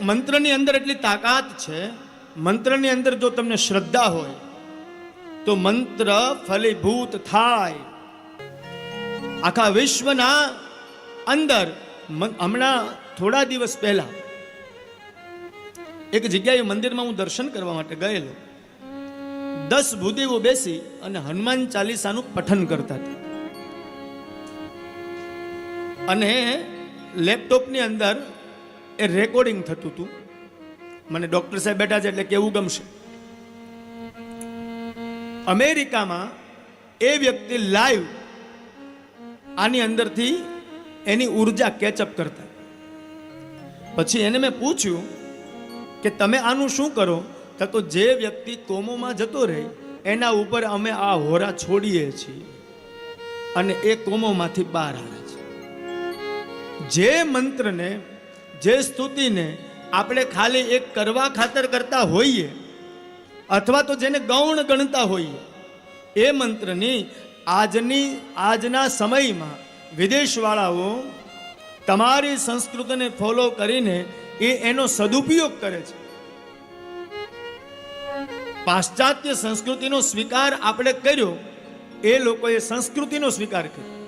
મંત્રની અંદર એટલી તાકાત છે, મંત્રની અંદર જો તમને શ્રદ્ધા હોય તો મંત્ર ફલીભૂત થાય. આખા વિશ્વના અંદર હમણાં થોડા દિવસ પહેલા એક જગ્યાએ મંદિરમાં હું દર્શન કરવા માટે ગયેલો. 10 ભૂદેવો બેસી અને હનુમાન ચાલીસાનું પઠન કરતા હતા અને લેપટોપની અંદર એ રેકોર્ડિંગ થતું હતું. મને ડોક્ટર સાહેબ બેઠા છે એટલે કેવું ગમશે. અમેરિકામાં એ વ્યક્તિ લાઈવ આની અંદરથી એની ઉર્જા કેચઅપ કરતા. પછી એને મેં પૂછ્યું કે તમે આનું શું કરો? તો જે વ્યક્તિ કોમોમાં જતો રહે એના ઉપર અમે આ હોરા છોડીએ છીએ અને એ કોમોમાંથી બહાર આવે છે. જે મંત્રને, જે સ્તુતિને આપણે ખાલી એક કરવા ખાતર કરતા હોઈએ અથવા તો જેને ગૌણ ગણતા હોઈએ, એ મંત્રની આજના સમયમાં વિદેશવાળાઓ તમારી સંસ્કૃતિને ફોલો કરીને એનો સદુપયોગ કરે છે. પાશ્ચાત્ય સંસ્કૃતિનો સ્વીકાર આપણે કર્યો, એ લોકોએ સંસ્કૃતિનો સ્વીકાર કર્યો.